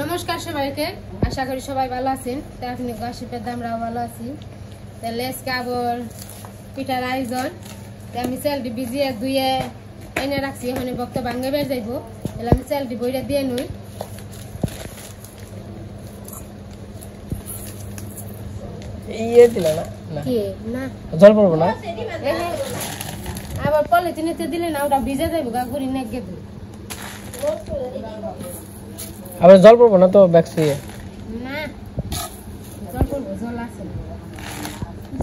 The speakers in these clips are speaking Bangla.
নমস্কার সবাইকে, আশা করি সবাই ভালো আছেন। তো আপনি গসিপের আমরাও ভালো আছি। তাহলে আজকে আবার পিঠার আয়োজন। আমি চালটি ভিজিয়ে ধুয়ে এনে রাখছি, এখন বক্ত ভাঙ্গে বের যাইব। তাহলে আমি চালটি বইটা দিয়ে নই। জল পড়বো না, আবার পলিথিনেতে দিলে না ওটা ভিজে যাইব, গা গুড়ি নেগে দেব। আবার জল পড়বো না তো ব্যাগসি না, জল পড়বো, জল আছে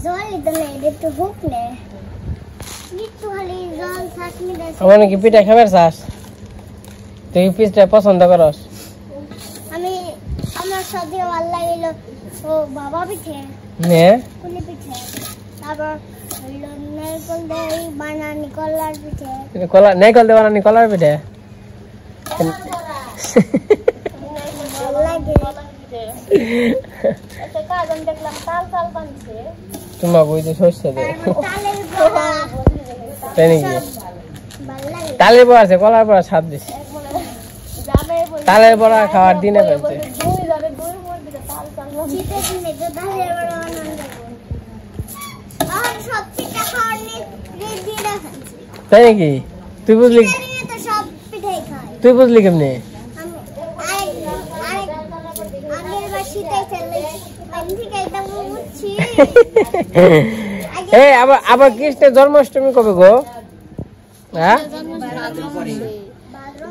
জল দিলে একটু হোক না, একটু খালি জল থাকলে দেশ। আমার কি পিঠা খাবার চাস? তুই পিঠা পছন্দ করস? আমি আমার সাথে ভালো লাগিল ও বাবা পিঠে নে কুলি পিঠে, তারপর নারকেল দিয়ে বানানি কলার পিঠে। কলা নারকেল দিয়ে বানানি কলার পিঠে ভালো লাগে। আচ্ছা কাজন দেখলাম তাল তাল বানছে, তোমার বইতে সরষে দে তালের বড়া তাই নাকি? ভালো লাগে। তালের বড়া আছে, কলার বড়া স্বাদ বেশি। যাবে বলে তালের বড়া খাওয়ার দিনে ফেলছে। দুই যাবে দুই মধ্যে তাল তাল শীতে দিনে তো তালের বড়া বানানো যাবে। আর সব পিঠা খাওয়ার রেডি রাখছি। তাই নাকি? তুই বুঝলি? তো সব পিঠাই খাই। তুই বুঝলি কেমনি? আগের শীতে চলে আমি ঠিক একদম বুঝছি। এই আবার কৃষ্ণের জন্মাষ্টমী কবে গো? হ্যাঁ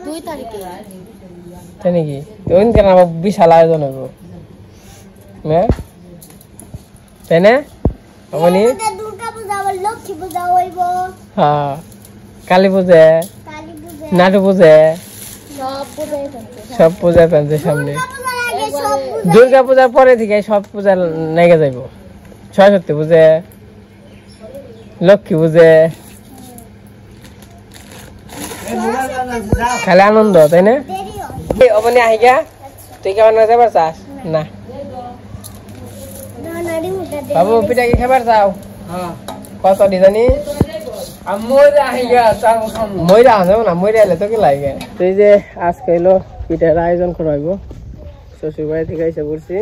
2 তারিখে। তাই নাকি? ওই কেন আবার বিশাল আয়োজন হইব, হ্যাঁ তাই না? দুর্গা পূজা আবার লক্ষ্মী পূজা হইব, হ্যাঁ কালী পূজা, কালী পূজা, নাটু পূজা, সব পূজাই সব পূজা ফেলছে সামনে। সব দুর্গা পূজার পরে থেকে সব পূজা নেগে যাইব। সরস্বতী পূজা, লক্ষ্মী পূজা, খালি আনন্দ, তাই না? দেরি হয়। অবনি আহিগা, তুই কেমন যাবার চাস? না নানারি মুখে বাবু পিঠা কি খাবার চাও? কত ডিজানি ময়রা যাবো না, ময়রা এলে তো কি লাগে। তুই যে আজকে এলো পিঠার আয়োজন করা হইব, শ্বশুর বাড়ি থেকে এসে পড়ছি।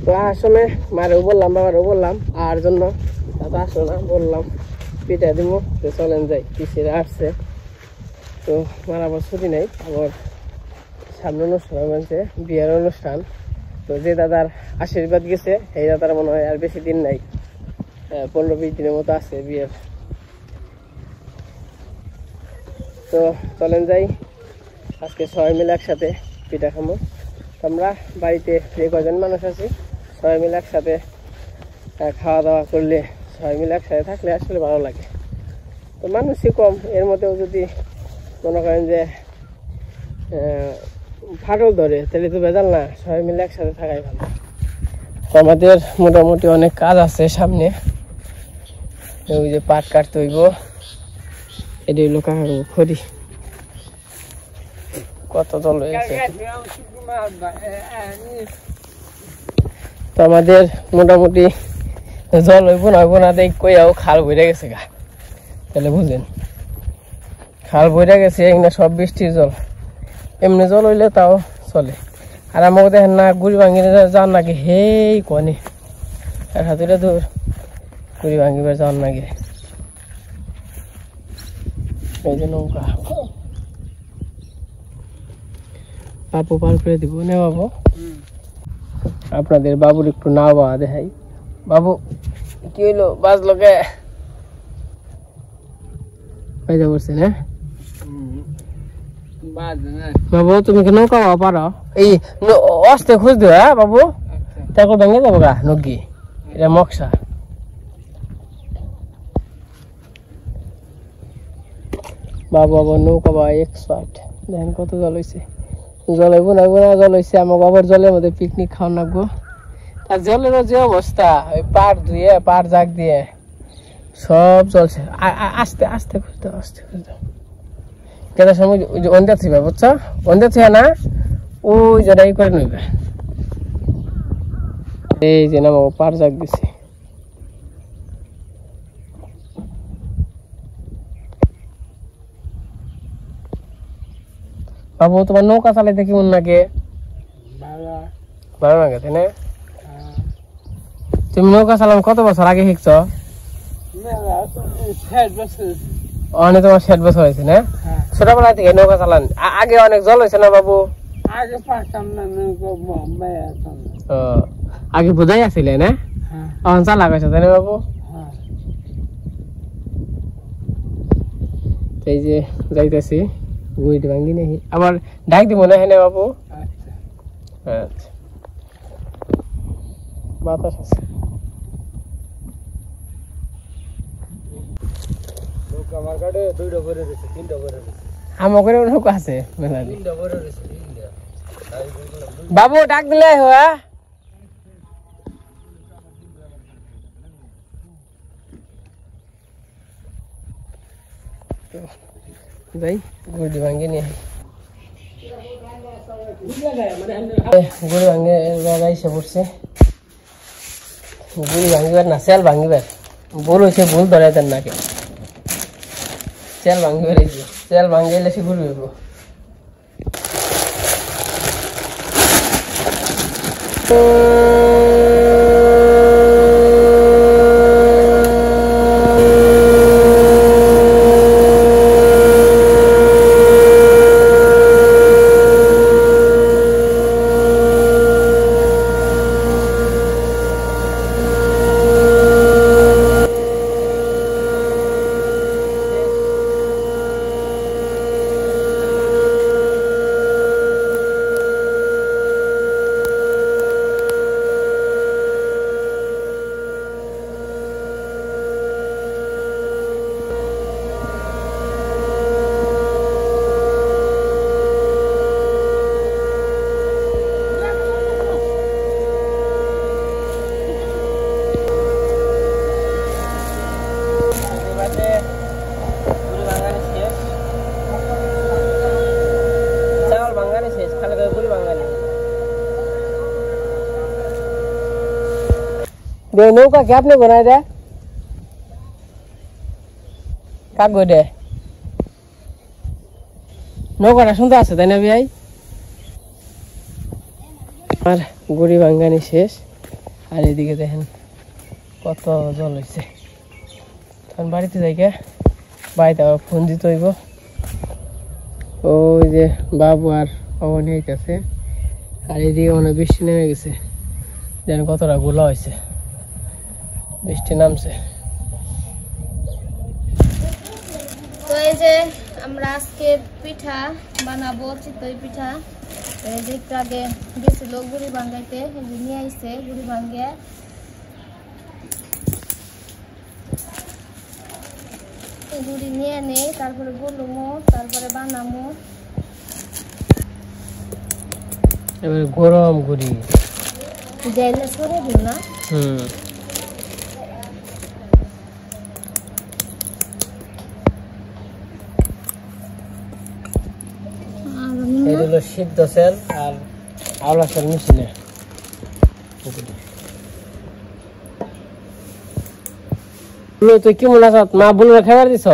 তো আসলে মারেও বললাম, বাবারও বললাম, আর জন্য তো আসো না, বললাম পিঠা দিব, তো চলেন যাই। পিসিরা আসছে, তো মার আবার ছুটি নেই, আবার সামনে অনুষ্ঠান হয়েছে, বিয়ের অনুষ্ঠান। তো যে দাদার আশীর্বাদ গেছে, এই দাদার মনে হয় আর বেশি দিন নাই, 15-20 দিনের মতো আছে বিয়ের। তো চলেন যাই, আজকে সবাই মিলে একসাথে পিঠা খাবো। আমরা বাড়িতে যে কজন মানুষ আছি সবাই মিলে একসাথে খাওয়া দাওয়া করলে, সবাই মিলে একসাথে থাকলে আসলে ভালো লাগে। তো মানুষই কম, এর মধ্যেও যদি মনে করেন যে ফাটল ধরে, তাহলে তো বেজাল না, সবাই মিলে একসাথে থাকাই ভালো। আমাদের মোটামুটি অনেক কাজ আছে সামনে। ওই যে পাট কাটতে হইব, এটা হইলো কাকার খড়ি। কত জল হয়ে গেছে। তো আমাদের মোটামুটি জল হইব না দেখ কইয়াও খাল বইরা গেছে গা, তাহলে বুঝেন খাল বইরা গেছে, এখানে সব বৃষ্টির জল। এমনি জল হইলে তাও চলে। আর আমাকে দেখেন না গুড়ি ভাঙি যান নাকি, হেই কনে আর হাতুরে দূর গুড়ি ভাঙিবার যান নাকি। এই যে নৌকা বাবু পার করে দিব না বাবু। আপনাদের বাবুর একটু নাও বাবা দেখাই। বাবু কি হইলো, বাজলো কে? পাইজা পড়ছে না বাবু? তুমি কি নৌকা পারো? এই অস্তে খুঁজ দিও, হ্যাঁ বাবু, তারপর ভেঙে যাবো গা নগি, এটা মকসা। বাবু আবার নৌকা বা এক্সপার্ট। দেখেন কত জল হয়েছে, জল হইব না জল হয়েছে। আমার বাবার জলের মধ্যে পিকনিক খাওয়া লাগবো। আর জলেরও যে অবস্থা, ওই পার ধুয়ে পার জাগ দিয়ে সব চলছে। আস্তে আস্তে খুঁজতে, আস্তে খুঁজতে কেটার সময় ওই যে অন্ধা থিবা, বুঝছো? অন্ধা থিয়া না, ওই যেটাই করে নইবে। এই যে না পার জাগ দিছে, বাবু তোমার নৌকা চালাইতে কেমন লাগে? ভালো লাগে তাই না? তুমি নৌকা চালানো কত বছর আগে শিখছো? অনেক তোমার 60 বছর হয়েছে না? ছোটবেলা থেকে নৌকা চালান। আগে অনেক জল হয়েছে না বাবু? আগে বোঝাই আসলে না? এখন চালা গেছে তাই না বাবু? এই যে যাইতেছি গুইটি ভাঙ্গি নেই আবার ডাক দিব না হ্যাঁ বাবু? আচ্ছা বাতাস আছে। আমার করে নৌকা আছে বাবু ডাক দিলে হ্যাঁ যাই গুড়ি ভাঙ্গে নিয়ে গুড়ি ভাঙ্গে এসে পড়ছে গুড়ি ভাঙ্গিবার না সেল ভাঙ্গিবার ভুল হয়েছে ভুল ধরে দেন নাকি সেল ভাঙ্গিবার সেল ভাঙ্গে এলে সে ঘুরবে नौका क्या आपने बनाया था काक गोडे नौका सुनते আছে তাই না ভাই আর গুড়ি ভাঙ্গানি শেষ আর এদিকে দেখেন কত জল হইছে তখন বাড়িতে যাইকে বাড়িতে ফোন দিতে হইব ওই যে বাবু আর অবনী হইতেছে আর এদিকে মনে বৃষ্টি নেমে গেছে দেখেন কতটা গোলা হয়েছে বৃষ্টি নামছে তো এই যে আমরা আজকে পিঠা বানাবো চিতই পিঠা এই যে একটু আগে গেছিল গুড়ি ভাঙ্গাইতে নিয়ে আইছে গুড়ি ভাঙ্গে গুড়ি নিয়ে নেই তারপরে গুলুমো তারপরে বানামো এবারে গরম গুড়ি যাইলে সরে দিন না সিদ্ধ সেল আর আওলা সেল মিশিয়ে তুই কেমন আছ মা বলবে খাবার দিছ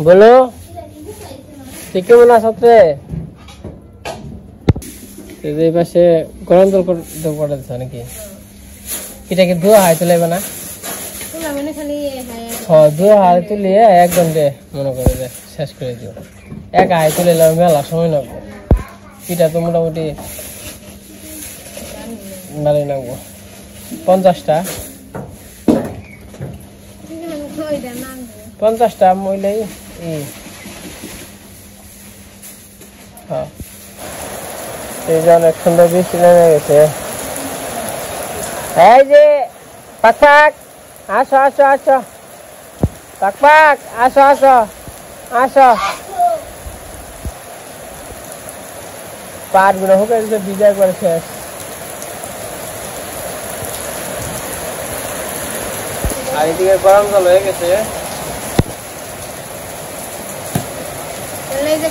বলো তুই কেমন আছ রে এই পাশে গরম জল করে দিছ নাকি এটাকে ধোয়া হয় তুলাইবে না ধোয়া হাড়ে তুলিয়ে এক ঘন্টে মনে করে যে শেষ করে দিও এক হাই তুলে মেলা সময় লাগবো পিঠা তো মোটামুটি ভালোই লাগবো 50টা 50টা মহিলাই হ্যাঁ এই যে অনেক সুন্দর বৃষ্টি নেমে গেছে এই যে পাক পাক আসো আসো আসো পাক পাক আসো আসো আসো পাটগুলো হুকে গেছে ভিজা করে শেষ আর এদিকে গরম জল হয়ে গেছে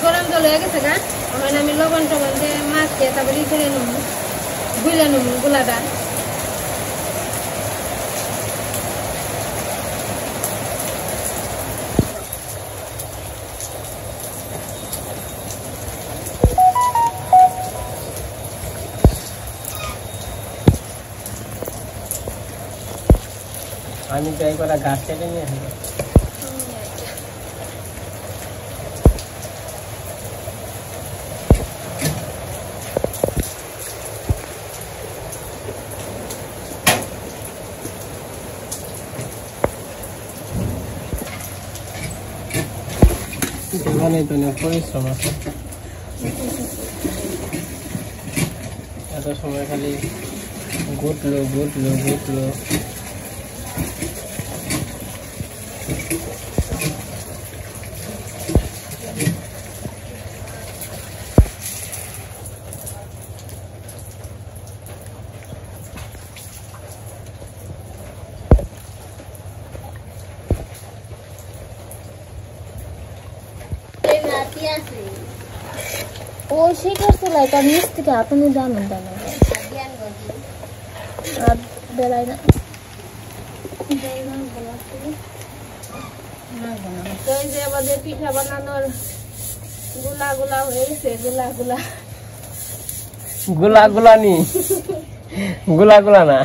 গরম জল হয়ে গেছে গা এখন আমি লবণ টবণ দিয়ে মাছ দিয়ে তারপরে করে নেব গুলে নেব গোলাটা আমি তো একবার ঘাস কেটে নিয়ে আসবো। এখানে তো অনেক পরিশ্রম আছে, এত সময় খালি ঘুটলো ঘুটলো ঘুটলো। ও সেই করছে লাইক আর নিচ থেকে আপনি জানেন জানো আর বেলায় না তো এই যে আমাদের পিঠা বানানোর গুলা গুলা হয়ে গেছে গুলা গুলা গুলা গুলা নি গুলা গুলা না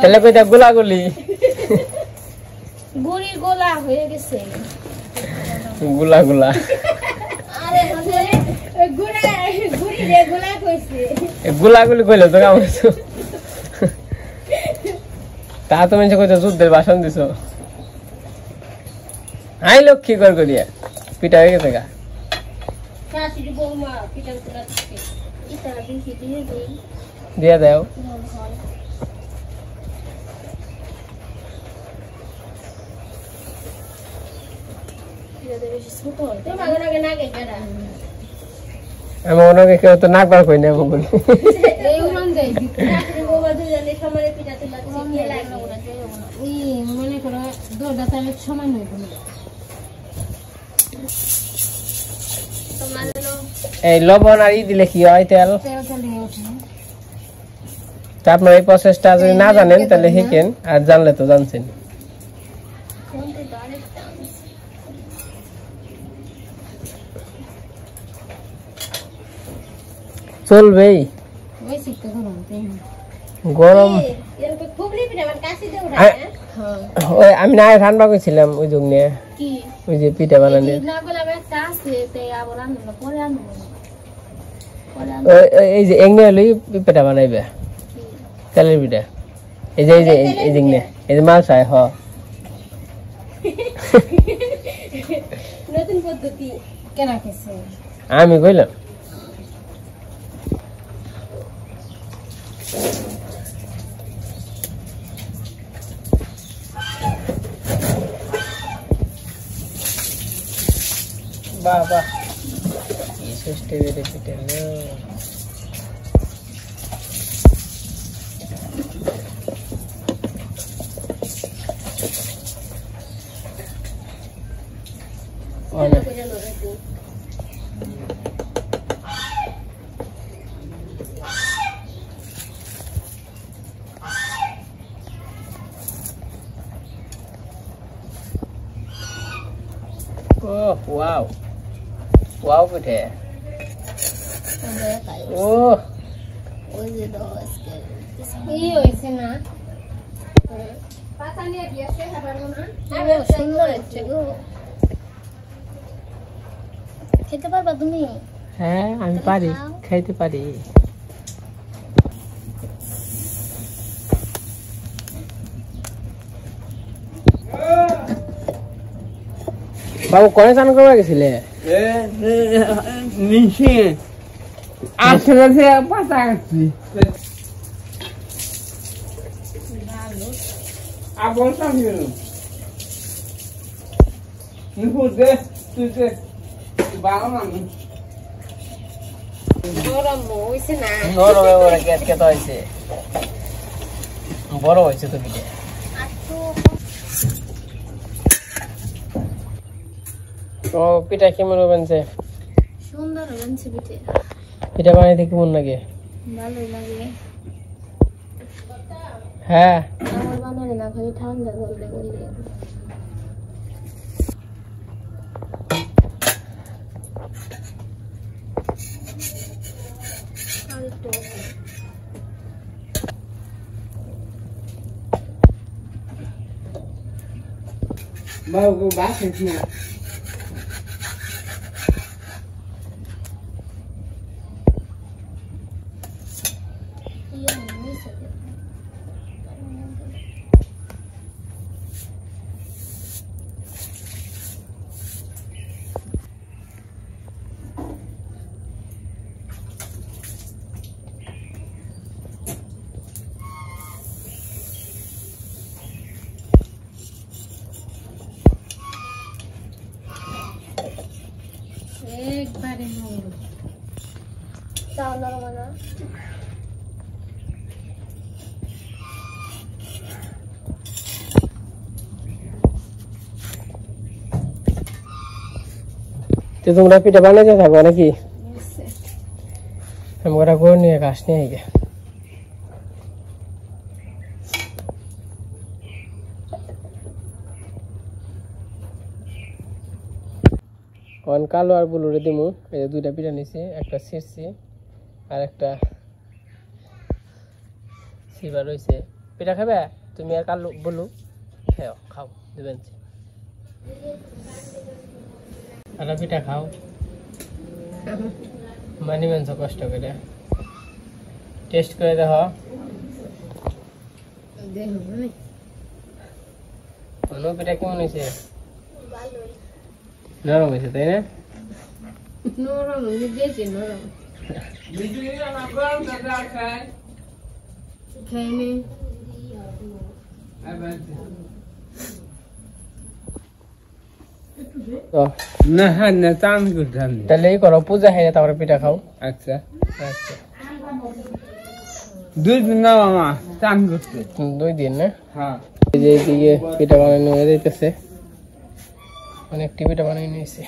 তাহলে কইতা গুলাগুলি গুড়ি গোলা হয়ে গেছে গুলা গুলা গুলাগুলি কইলে তো কাম হইছো তা তো মানুষ কইতো যুদ্ধের ভাষণ দিছ। আই লক্ষ্মী কর করিয়া পিঠা হয়ে গেছে গা দিয়া দাও। আমি ওনাকে কেউ তো নাক বার কই না বলি মনে করো দৌড়া তাহলে সময় নয় এই লবণ আর ই দিলে কি হয় তেল। তা আপনার এই প্রসেসটা যদি না জানেন তাহলে শিখেন, আর জানলে তো জানছেন। চলবেই গরম। ওই আমি না ঠান্ডা করছিলাম ওই যুগ নিয়ে ওই যে পিঠা বানানো এই যে এগনে হলেই পিঠা বানাইবে তেলের পিঠা। এই যে এই যে এই যে এই যে মাল চাই হ নতুন পদ্ধতি কেন আমি কইলাম বাবা কি সৃষ্টি বেড়ে পিঠে Oh, wow. Wow পিঠে ও ওই যে দোস এই হইছে না পাতা নিয়ে দিয়েছে খাবার না সুন্দর হচ্ছে গো খেতে পারবা তুমি? হ্যাঁ আমি পারি, খাইতে পারি। বাবু কোনে চান করবা গেছিলে? নিচে আসলে পাতা কাটছি বলতাম গরম হইছে না নরমে ওরা কেত হয়েছে বড় হয়েছে তো পিঠে। তো পিঠা কেমন বানছে? সুন্দর বানছে পিঠে। পিঠা বানাইতে কেমন লাগে? ভালোই লাগে। হ্যাঁ আমার বানালে না খালি ঠান্ডা করলে করলে Bago bakit na. একবারে নরম চাও নরম না তো তোমরা পিঠা বানাইতে থাকো নাকি? আমরা করে নিয়ে ঘাস নিয়ে গে কালো আর বুলুরে দিমু। এই যে দুইটা পিঠা নিছি, একটা ছিঁড়ছি আর একটা সিবা রয়েছে। পিঠা খাবে তুমি আর কালো বুলু? খাও খাও দেবেন। আর পিঠা খাও মানি মানছ কষ্ট করে টেস্ট করে দেখো। পিঠা কেমন হয়েছে? নরম হয়েছে তাই না? নরম দিয়েছি নরম খাইনি না হ্যাঁ না চান করতাম। তাহলে এই করো, পূজা হয়ে তারপরে পিঠা খাও। আচ্ছা আচ্ছা 2 দিন না মামা চান করতে। 2 দিন না? হ্যাঁ এই যে এইদিকে পিঠা বানানো হয়ে যাইতেছে, অনেকটি পিঠা বানিয়ে নিয়েছে।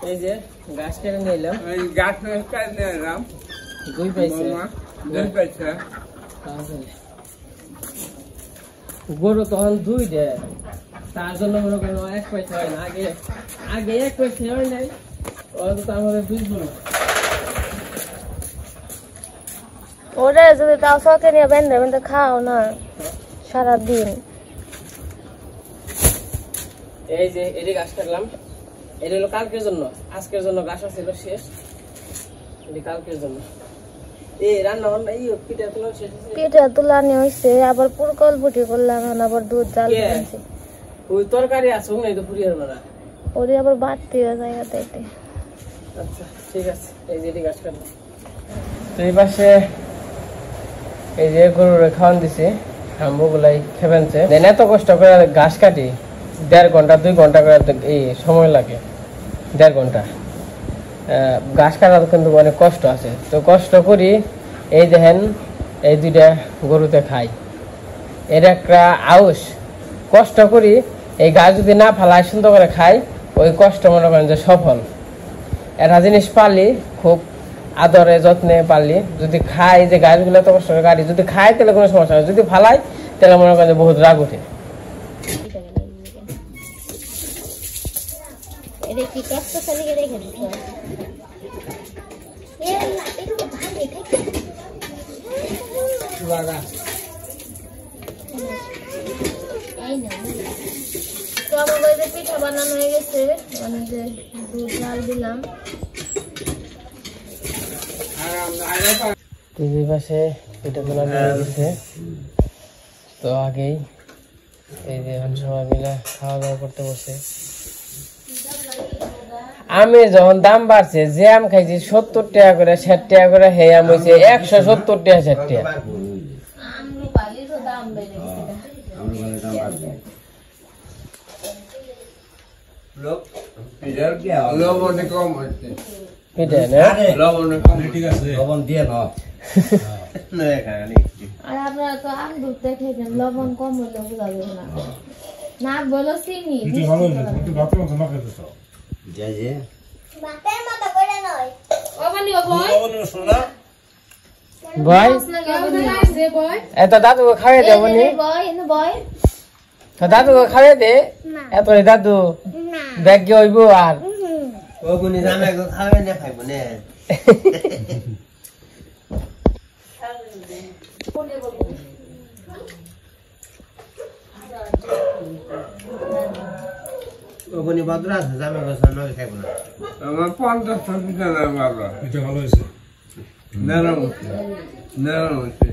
এই যে গাছ কেটে নিলাম, গাছ নিলাম 2 পয়সা 2 পয়সা। গরু তখন 2 দেয়, তার জন্য মনে করেন 1 পয়সা হয় না। আগে 1 পয়সা হয় নাই, ওরা তো আমাদের বুঝবো না। ওরে যদি তাও শখে নিয়ে বেঁধে বেঁধে খাও না সারাদিন। এই যে এটি গাছ কাটলাম, এটা হলো কালকের জন্য, আজকের জন্য গাছ আছে শেষ, এটি কালকের জন্য। এই রান্না বান্না এই পিঠা তোলা শেষ, পিঠা তুলানি হয়েছে, আবার পুরকল পুটি করলাম, আবার দুধ জাল দিয়েছি। ওই তরকারি আছে নাই তো পুরি হবে না, ওরে আবার বাড়তি হয়ে যায় তাইতে। আচ্ছা ঠিক আছে, এই যে এটি গাছ কাটলাম। তো এই পাশে এই যে গরুর খাওয়ান দিছি, হাম্বুগুলাই খেবেনছে। এত কষ্ট করে ঘাস কাটি, 1.5 ঘন্টা 2 ঘন্টা করে এই সময় লাগে, 1.5 ঘন্টা। ঘাস কাটা কিন্তু অনেক কষ্ট আছে, তো কষ্ট করি। এই দেখেন এই 2টা গরুতে খাই, এর একটা আউশ কষ্ট করি। এই গাছ যদি না ফালাই সুন্দর করে খাই, ওই কষ্ট মনে করেন যে সফল। একটা জিনিস পালি খুব আদরে যত্নে পালি, যদি খাই যে গাছগুলো তো কষ্ট করে কাটি, যদি খাই তাহলে কোনো সমস্যা হয়, যদি ফালাই তাহলে মনে করেন যে বহুত রাগ উঠে। তো আমার বাড়িতে পিঠা বানানো হয়ে গেছে, মানে যে দুধ জাল দিলাম। এই পাশে পিঠা তোলা নিয়ে গেছে, তো আগেই এই যে সবাই মিলে খাওয়া দাওয়া করতে বসে। আমি যখন দাম বাড়ছে, যে আম খাইছি 70 টাকা করে 60 টাকা করে, হে আম হয়েছে 170 টাকা 60 টাকা। লবণ কম হচ্ছে, পিঠা না লবণ কম, ঠিক আছে লবণ দিয়ে না। আর আপনারা তো আম দুধ খেয়েছেন, লবণ কম হলে বোঝা যাবে না। না বলো চিনি ভাই, এত দাদুকে খাওয়াই দেব নি, দাদুকে খাওয়াই দে। এত দাদু ব্যাগ হইব আর ও গুনি জানা গো খাবে না খাইব না। ওখানে বাদরা আছে যাবে বসানো খাইবো না আমার 50টা পিঠা না বাবা এটা ভালো হয়েছে নরম হচ্ছে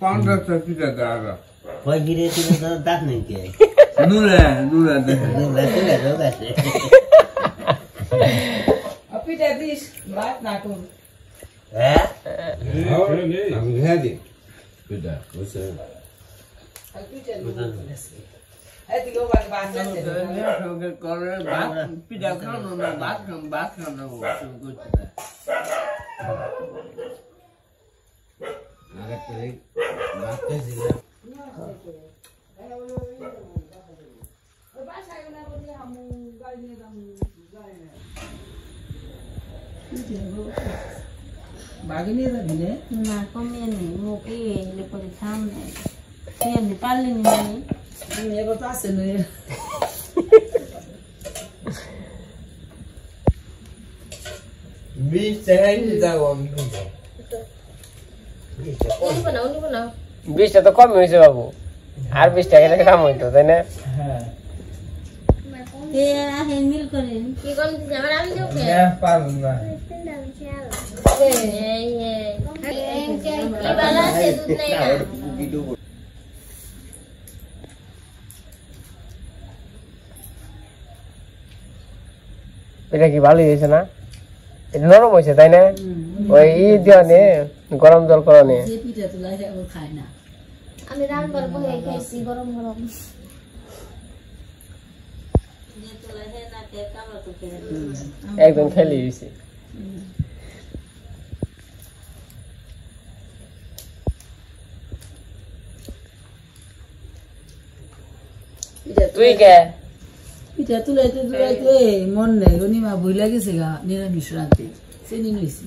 50টা পিঠা দাঁড়া কই গিরে তুমি দাঁত নেই কে নুরা দেখে লাসিলা দাও আছে পিঠা দিস ভাত না করুন হ্যাঁ আমি ঘে দিই পিঠা বুঝছে এদিকেও ভাত ভাত করে পিঠা খানো না ভাত খানো বাগিনী দিলে না কমিয়ে নেই মুখে এলে করে সামনে খেয়ে পারলি নি আমি এবার তো আসে নয় বিশ টাকায় যাও আমি নিব না 20টা তো কম হয়েছে বাবু আর 20 টাকা থেকে কাম হইতো তাই না মিল করেন কি কম দিছে আমার আমি দেও কে পারবো না কি বালা আছে দুধ নাই না এটা কি ভালোই হয়েছে না এটা নরম হয়েছে তাই না ওই দেওয়া নে গরম জল করা নে যে পিঠা তো লাগে ও খায় না আমি রান্নার বহে খাইছি গরম গরম একদম খেলি হয়েছে তুই কে পিঠা তুলাইতে মন নেই রনিমা বই লাগেছে গা নিরামিষ রাতে চিনি নিয়েছি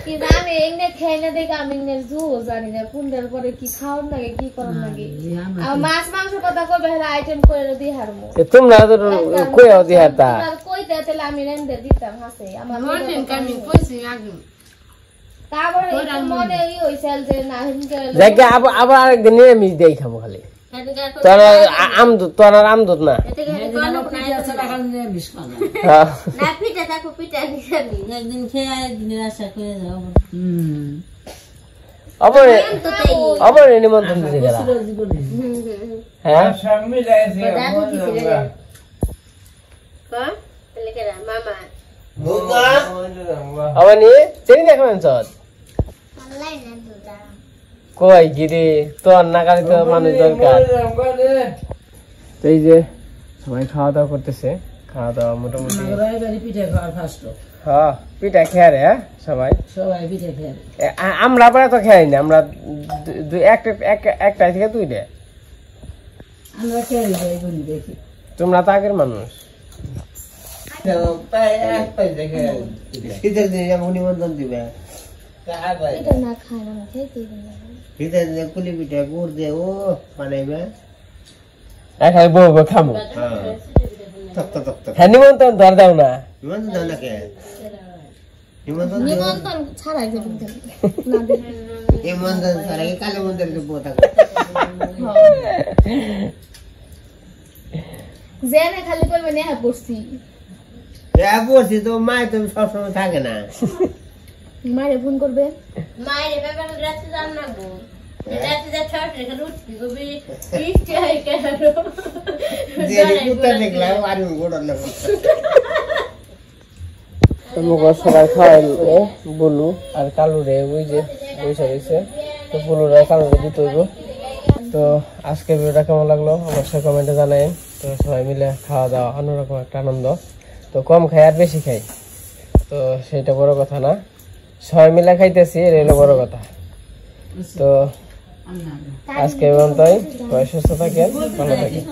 কি আমি এনে খাই না দেখে আমি এনে জু জানি না কুন্ডের পরে কি খাওয়ার লাগে কি করার লাগে আর মাছ মাংস কথা কবে হেলা আইটেম করে দি হারমু তোমরা তো কই আদি হাতা আর কইতে তাহলে আমি রেন্দে দিতাম হাসে আমার মর্নিং কামিং কইছি আগে তারপরে মনে ই হইছিল যে না হিনকে জায়গা আবার আরেকদিন নিরামিষ দেই খাবো খালি তোর আমদুত না নিরামিষ খানা হ্যাঁ। না পিঠা দেখো পিঠা নিখানি একদিন খেয়ে আরেকদিনের আশা করে যাও আবার নিমন্ত্রণ দিতে গেলা জীবনে হ্যাঁ সামনে যাইছে মামা আবার নিয়ে চিনি দেখাবেন চল অনলাইন না দুটা কই গিরি তোর নাগালি তো মানুষ দরকার তো এই যে সবাই খাওয়া দাওয়া করতেছে খাওয়া দাওয়া মোটামুটি রায়বাড়ি পিঠা খাওয়ার ফার্স্ট হ্যাঁ পিঠা খেয়ে রে সবাই সবাই পিঠা খেয়ে আমরা আবার তো খাই না আমরা একটা থেকে 2টা আমরা খেয়ে যাই বলি দেখি তোমরা তো আগের মানুষ শীতের দিনে যেমন নিমন্ত্রণ দিবে পিঠা না খায় না খেতে না শীতের দিনে কুলি পিঠা গুড় দিয়ে ও বানাইবে এখানে বউ খামো তক্ত তক্ত হ্যাঁ নিমন্ত্রণ ধর দাও না নিমন্ত্রণ দাও না কে নিমন্ত্রণ নিমন্ত্রণ ছাড়াই যাবে নিমন্ত্রণ ছাড়া কি কালী মন্দিরে যাবো থাকো জেনে খালি কইবে নেহা পড়ছি বলছি তো মায় তুমি সবসময় থাকে না মারে ফোন করবে মায়ের ব্যাপার রাতে যান না গো রাতে যা ছট রেখে রুটি গোবি পিঠে হয় কেন যে কুত্তা দেখলাম আর গোড় লাগলো তোমাকে সবাই খাওয়াইলে বলু আর কালু রে ওই যে বসে রয়েছে তো বলু রে কালু রে দিতে হইব তো আজকের ভিডিওটা কেমন লাগলো অবশ্যই কমেন্টে জানাই তো সবাই মিলে খাওয়া দাওয়া অন্যরকম একটা আনন্দ তো কম খাই আর বেশি খাই তো সেটা বড় কথা না সবাই মিলে খাইতেছি এর হলো বড় কথা তো আজকে পর্যন্তই সবাই সুস্থ থাকেন ভালো থাকেন